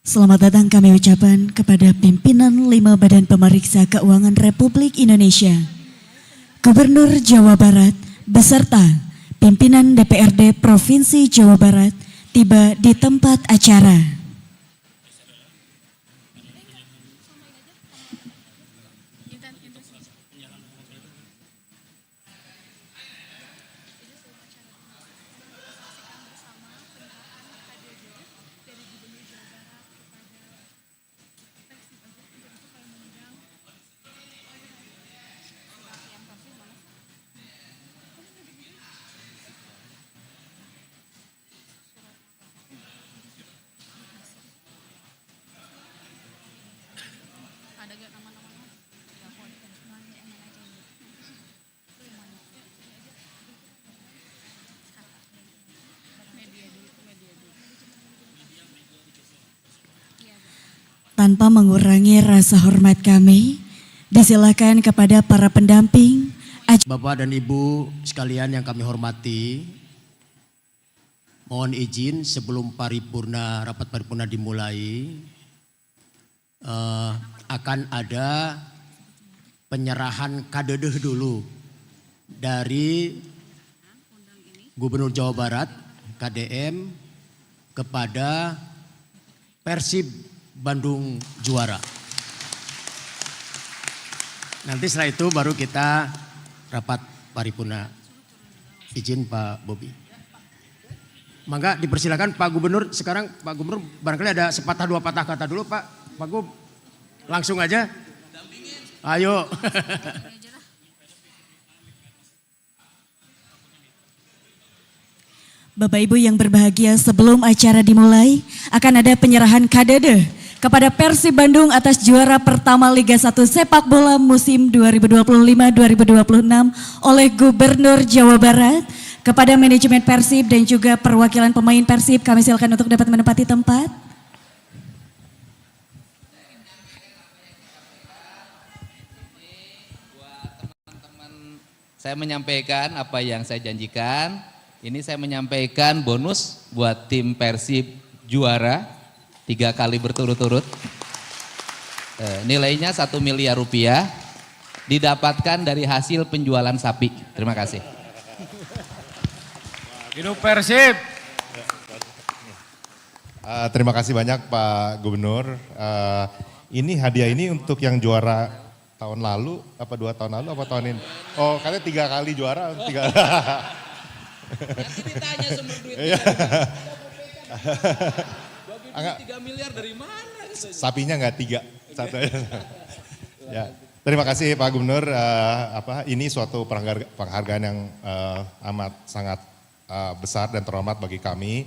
Selamat datang kami ucapkan kepada pimpinan 5 Badan Pemeriksa Keuangan Republik Indonesia, Gubernur Jawa Barat, beserta pimpinan DPRD Provinsi Jawa Barat tiba di tempat acara. Tanpa mengurangi rasa hormat kami, disilakan kepada para pendamping. Bapak dan Ibu sekalian yang kami hormati, mohon izin sebelum rapat paripurna dimulai, akan ada penyerahan kadedeh dulu dari Gubernur Jawa Barat, KDM, kepada Persib Bandung juara. Nanti setelah itu baru kita rapat paripurna. Izin Pak Bobi. Maka dipersilakan Pak Gubernur. Sekarang Pak Gubernur barangkali ada sepatah dua patah kata dulu Pak. Pak Gub, langsung aja. Ayo. Bapak Ibu yang berbahagia, sebelum acara dimulai akan ada penyerahan kadedeh kepada Persib Bandung atas juara pertama Liga 1 Sepak Bola musim 2025-2026 oleh Gubernur Jawa Barat. Kepada manajemen Persib dan juga perwakilan pemain Persib, kami silakan untuk dapat menempati tempat. Saya menyampaikan apa yang saya janjikan. Ini saya menyampaikan bonus buat tim Persib juara 3 kali berturut-turut. Nilainya 1 miliar rupiah didapatkan dari hasil penjualan sapi. Terima kasih. Hidup Persib. Terima kasih banyak Pak Gubernur. Ini hadiah ini untuk yang juara tahun lalu, apa 2 tahun lalu, apa tahun ini? Oh, katanya 3 kali juara. Nanti ditanya sumber duitnya. 3 miliar dari mana? Sapinya enggak 3, satu aja. Ya, terima kasih Pak Gubernur. Ini suatu penghargaan yang amat sangat besar dan terhormat bagi kami.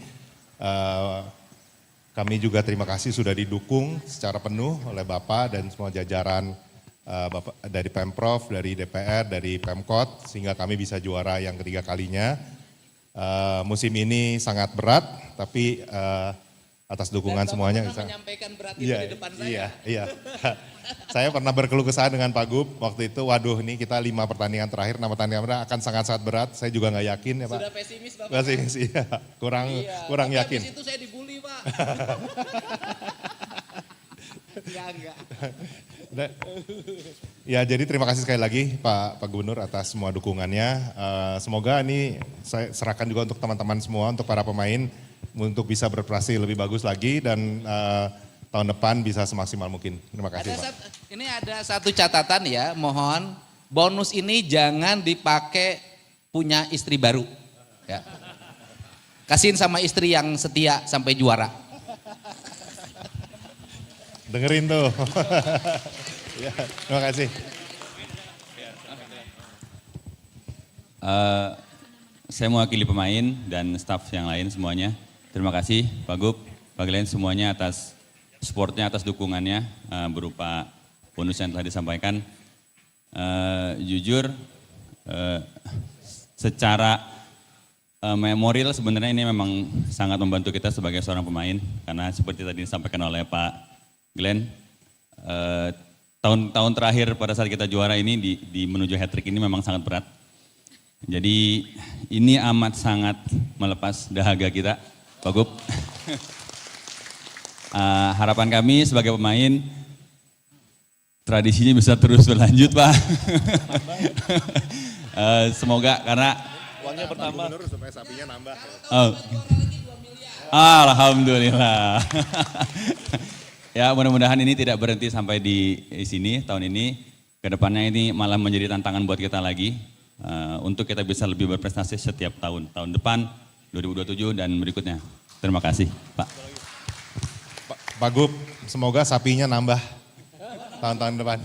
Kami juga terima kasih sudah didukung secara penuh oleh Bapak dan semua jajaran Bapak dari Pemprov, dari DPR, dari Pemkot, sehingga kami bisa juara yang ketiga kalinya. Musim ini sangat berat, tapi atas dukungan dan semuanya. Bapak menyampaikan berat itu di depan saya. Iya. Saya pernah berkeluh kesah dengan Pak Gub waktu itu, waduh ini kita 5 pertandingan terakhir, 6 pertandingan terakhir akan sangat-sangat berat. Saya juga nggak yakin ya Pak. Sudah pesimis Bapak? Pesimis, iya. Kurang yakin. Habis itu saya dibully Pak. Enggak. Ya, jadi terima kasih sekali lagi Pak Gubernur atas semua dukungannya. Semoga ini saya serahkan juga untuk teman-teman semua, untuk para pemain untuk bisa berprestasi lebih bagus lagi dan tahun depan bisa semaksimal mungkin. Terima kasih Pak. Ini ada satu catatan ya, mohon bonus ini jangan dipakai punya istri baru. Ya. Kasihin sama istri yang setia sampai juara. Dengerin tuh. Ya, terima kasih. Saya mewakili pemain dan staf yang lain semuanya. Terima kasih Pak Gub, Pak Glenn semuanya atas supportnya, atas dukungannya berupa bonus yang telah disampaikan. Jujur, secara memorial sebenarnya ini memang sangat membantu kita sebagai seorang pemain. Karena seperti tadi disampaikan oleh Pak Glenn, tahun terakhir pada saat kita juara ini di menuju hat-trick ini memang sangat berat. Jadi ini amat sangat melepas dahaga kita, Pak Gub. Harapan kami sebagai pemain, tradisinya bisa terus berlanjut Pak. Semoga karena Uangnya bertambah. Supaya sapinya nambah. oh. Alhamdulillah. Ya mudah-mudahan ini tidak berhenti sampai di sini tahun ini. Kedepannya ini malah menjadi tantangan buat kita lagi. Untuk kita bisa lebih berprestasi setiap tahun. Tahun depan, 2027 dan berikutnya. Terima kasih Pak. Pak Gub, semoga sapinya nambah tahun-tahun depan.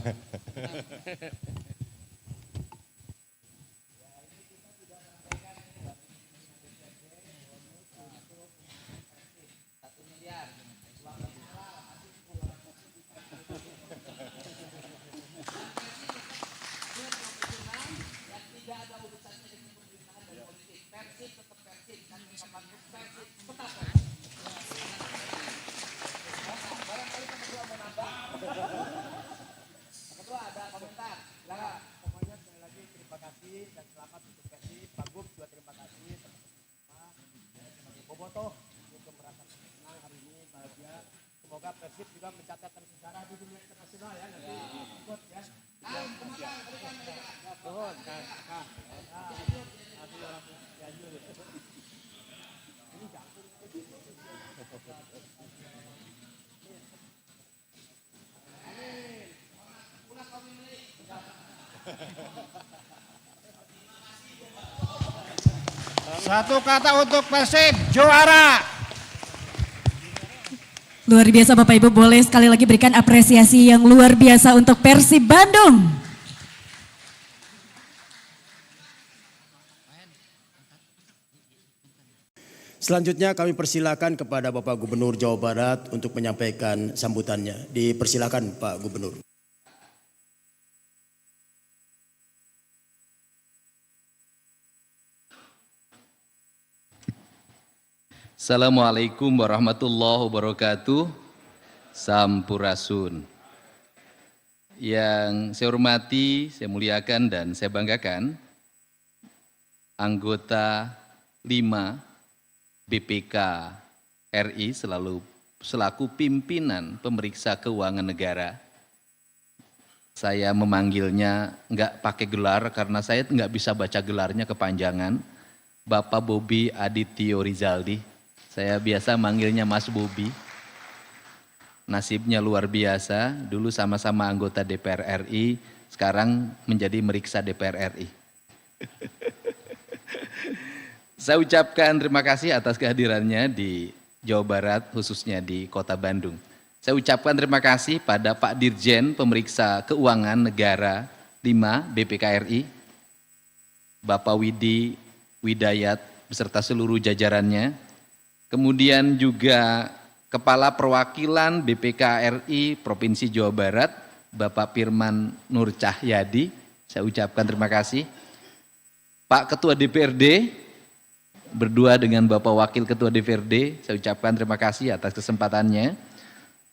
Satu kata untuk Persib, juara. Luar biasa Bapak Ibu, boleh sekali lagi berikan apresiasi yang luar biasa untuk Persib Bandung. Selanjutnya kami persilakan kepada Bapak Gubernur Jawa Barat untuk menyampaikan sambutannya. Dipersilakan Pak Gubernur. Assalamualaikum warahmatullahi wabarakatuh. Sampurasun. Yang saya hormati, saya muliakan dan saya banggakan anggota 5 BPK RI selaku pimpinan pemeriksa keuangan negara. Saya memanggilnya enggak pakai gelar karena saya enggak bisa baca gelarnya kepanjangan. Bapak Bobi Adityo Rizaldi. Saya biasa manggilnya Mas Bobi. Nasibnya luar biasa, dulu sama-sama anggota DPR RI, sekarang menjadi meriksa DPR RI. Saya ucapkan terima kasih atas kehadirannya di Jawa Barat, khususnya di Kota Bandung. Saya ucapkan terima kasih pada Pak Dirjen Pemeriksa Keuangan Negara 5 BPK RI, Bapak Widi Widayat beserta seluruh jajarannya. Kemudian juga Kepala Perwakilan BPK RI Provinsi Jawa Barat, Bapak Firman Nur Cahyadi, saya ucapkan terima kasih. Pak Ketua DPRD, berdua dengan Bapak Wakil Ketua DPRD, saya ucapkan terima kasih atas kesempatannya.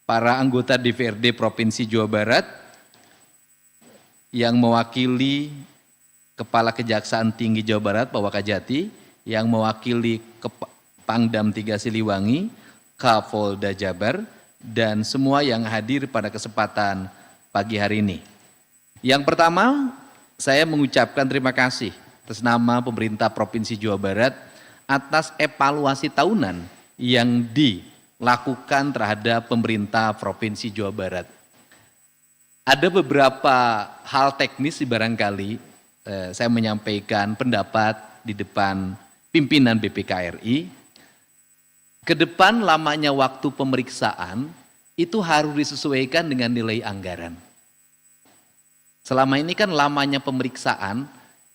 Para anggota DPRD Provinsi Jawa Barat, yang mewakili Kepala Kejaksaan Tinggi Jawa Barat, Pak Wakajati, yang mewakili Pangdam 3 Siliwangi, Kapolda Jabar, dan semua yang hadir pada kesempatan pagi hari ini. Yang pertama, saya mengucapkan terima kasih atas nama pemerintah Provinsi Jawa Barat atas evaluasi tahunan yang dilakukan terhadap pemerintah Provinsi Jawa Barat. Ada beberapa hal teknis barangkali saya menyampaikan pendapat di depan pimpinan BPK RI. Ke depan lamanya waktu pemeriksaan itu harus disesuaikan dengan nilai anggaran. Selama ini kan lamanya pemeriksaan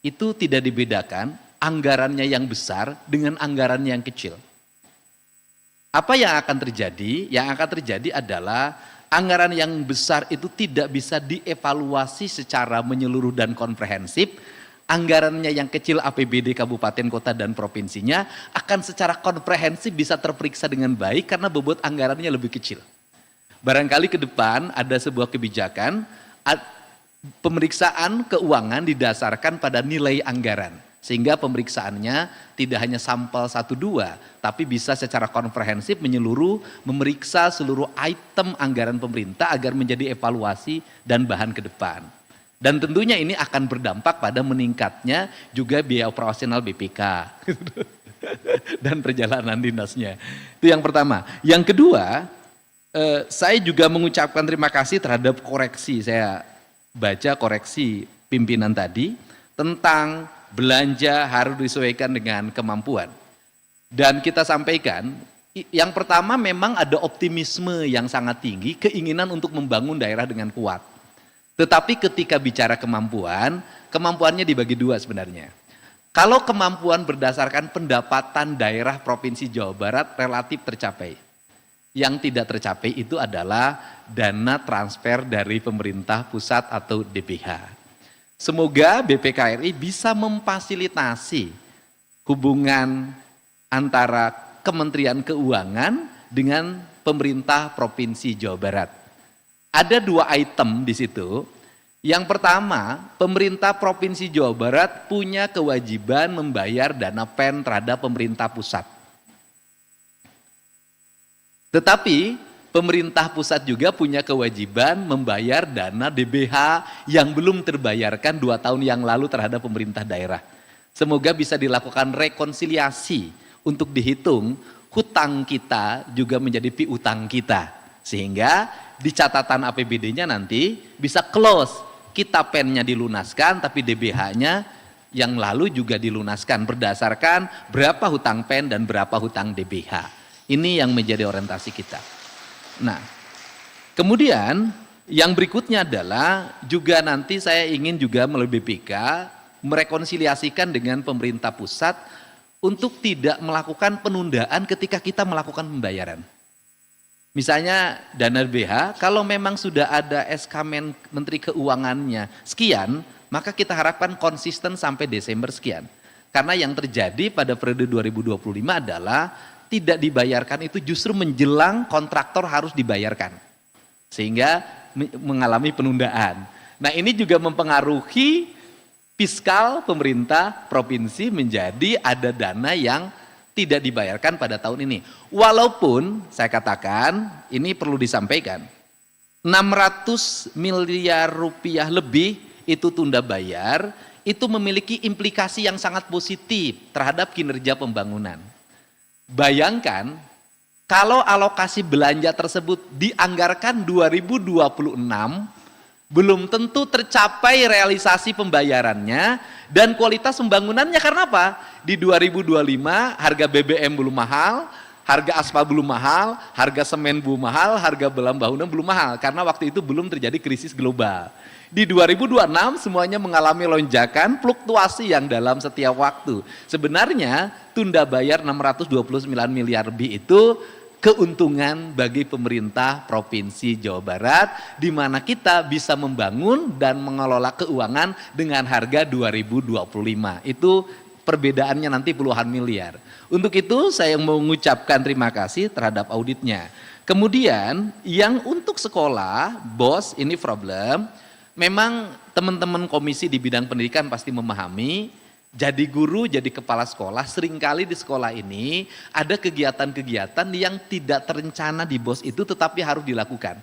itu tidak dibedakan anggarannya yang besar dengan anggaran yang kecil. Apa yang akan terjadi? Yang akan terjadi adalah anggaran yang besar itu tidak bisa dievaluasi secara menyeluruh dan komprehensif. Anggarannya yang kecil APBD kabupaten, kota, dan provinsinya akan secara komprehensif bisa terperiksa dengan baik karena bobot anggarannya lebih kecil. Barangkali ke depan ada sebuah kebijakan pemeriksaan keuangan didasarkan pada nilai anggaran. Sehingga pemeriksaannya tidak hanya sampel 1-2, tapi bisa secara komprehensif menyeluruh, memeriksa seluruh item anggaran pemerintah agar menjadi evaluasi dan bahan ke depan. Dan tentunya ini akan berdampak pada meningkatnya juga biaya operasional BPK dan perjalanan dinasnya. Itu yang pertama. Yang kedua, saya juga mengucapkan terima kasih terhadap koreksi. Saya baca koreksi pimpinan tadi tentang belanja harus disesuaikan dengan kemampuan. Dan kita sampaikan, yang pertama memang ada optimisme yang sangat tinggi, keinginan untuk membangun daerah dengan kuat. Tetapi ketika bicara kemampuan, kemampuannya dibagi dua sebenarnya. Kalau kemampuan berdasarkan pendapatan daerah Provinsi Jawa Barat relatif tercapai. Yang tidak tercapai itu adalah dana transfer dari pemerintah pusat atau DPH. Semoga BPKRI bisa memfasilitasi hubungan antara Kementerian Keuangan dengan pemerintah Provinsi Jawa Barat. Ada 2 item di situ. Yang pertama, pemerintah Provinsi Jawa Barat punya kewajiban membayar dana PEN terhadap pemerintah pusat. Tetapi pemerintah pusat juga punya kewajiban membayar dana DBH yang belum terbayarkan 2 tahun yang lalu terhadap pemerintah daerah. Semoga bisa dilakukan rekonsiliasi untuk dihitung hutang kita juga menjadi piutang kita. Sehingga di catatan APBD-nya nanti bisa close, kita PEN-nya dilunaskan tapi DBH-nya yang lalu juga dilunaskan berdasarkan berapa hutang PEN dan berapa hutang DBH. Ini yang menjadi orientasi kita. Nah, kemudian yang berikutnya adalah juga nanti saya ingin juga melalui BPK merekonsiliasikan dengan pemerintah pusat untuk tidak melakukan penundaan ketika kita melakukan pembayaran. Misalnya dana BH, kalau memang sudah ada SK Menteri Keuangannya sekian, maka kita harapkan konsisten sampai Desember sekian. Karena yang terjadi pada periode 2025 adalah tidak dibayarkan itu justru menjelang kontraktor harus dibayarkan. Sehingga mengalami penundaan. Nah ini juga mempengaruhi fiskal pemerintah provinsi menjadi ada dana yang tidak dibayarkan pada tahun ini. Walaupun saya katakan ini perlu disampaikan 600 miliar rupiah lebih itu tunda bayar itu memiliki implikasi yang sangat positif terhadap kinerja pembangunan. Bayangkan kalau alokasi belanja tersebut dianggarkan 2026 belum tentu tercapai realisasi pembayarannya dan kualitas pembangunannya. Karena apa? Di 2025 harga BBM belum mahal, harga aspal belum mahal, harga semen belum mahal, harga bahan bangunan belum mahal karena waktu itu belum terjadi krisis global. Di 2026 semuanya mengalami lonjakan fluktuasi yang dalam setiap waktu. Sebenarnya tunda bayar 629 miliar lebih itu keuntungan bagi pemerintah Provinsi Jawa Barat di mana kita bisa membangun dan mengelola keuangan dengan harga 2025. Itu perbedaannya nanti puluhan miliar. Untuk itu saya mengucapkan terima kasih terhadap auditnya. Kemudian yang untuk sekolah, bos ini problem. Memang teman-teman komisi di bidang pendidikan pasti memahami, jadi guru, jadi kepala sekolah, seringkali di sekolah ini ada kegiatan-kegiatan yang tidak terencana di bos itu tetapi harus dilakukan.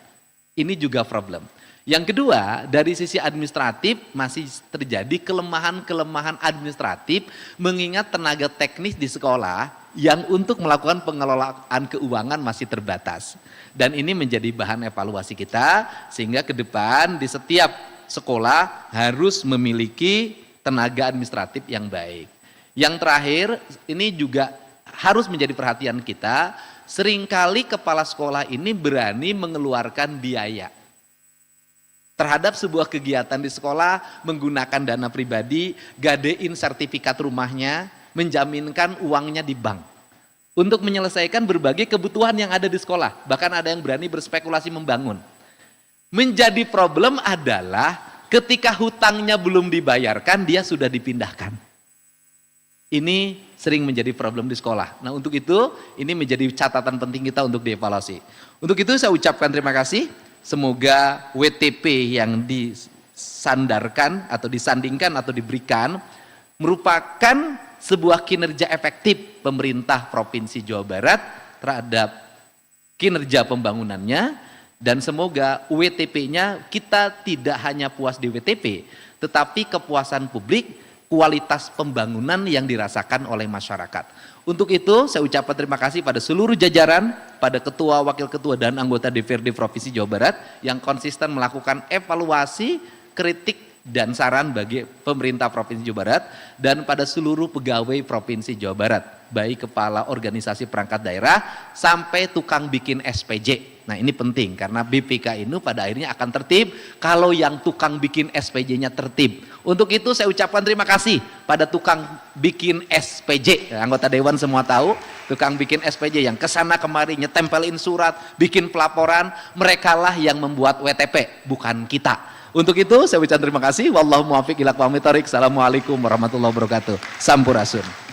Ini juga problem. Yang kedua, dari sisi administratif masih terjadi kelemahan-kelemahan administratif mengingat tenaga teknis di sekolah yang untuk melakukan pengelolaan keuangan masih terbatas. Dan ini menjadi bahan evaluasi kita sehingga ke depan di setiap sekolah harus memiliki tenaga administratif yang baik. Yang terakhir ini juga harus menjadi perhatian kita, seringkali kepala sekolah ini berani mengeluarkan biaya terhadap sebuah kegiatan di sekolah menggunakan dana pribadi, gadein sertifikat rumahnya, menjaminkan uangnya di bank untuk menyelesaikan berbagai kebutuhan yang ada di sekolah. Bahkan ada yang berani berspekulasi membangun. Menjadi problem adalah ketika hutangnya belum dibayarkan dia sudah dipindahkan. Ini sering menjadi problem di sekolah. Nah untuk itu ini menjadi catatan penting kita untuk dievaluasi. Untuk itu saya ucapkan terima kasih. Semoga WTP yang disandarkan atau disandingkan atau diberikan merupakan sebuah kinerja efektif pemerintah Provinsi Jawa Barat terhadap kinerja pembangunannya, dan semoga WTP-nya kita tidak hanya puas di WTP, tetapi kepuasan publik, kualitas pembangunan yang dirasakan oleh masyarakat. Untuk itu saya ucapkan terima kasih pada seluruh jajaran, pada ketua, wakil ketua dan anggota DPRD Provinsi Jawa Barat yang konsisten melakukan evaluasi, kritik dan saran bagi pemerintah Provinsi Jawa Barat, dan pada seluruh pegawai Provinsi Jawa Barat, baik kepala organisasi perangkat daerah sampai tukang bikin SPJ. Nah ini penting karena BPK ini pada akhirnya akan tertib kalau yang tukang bikin SPJ-nya tertib. Untuk itu saya ucapkan terima kasih pada tukang bikin SPJ. Anggota Dewan semua tahu tukang bikin SPJ yang kesana kemari nyetempelin surat, bikin pelaporan, merekalah yang membuat WTP, bukan kita. Untuk itu saya ucapkan terima kasih. Wallahu muwaffiq ila aqwamit thoriq. Assalamualaikum warahmatullahi wabarakatuh. Sampurasun.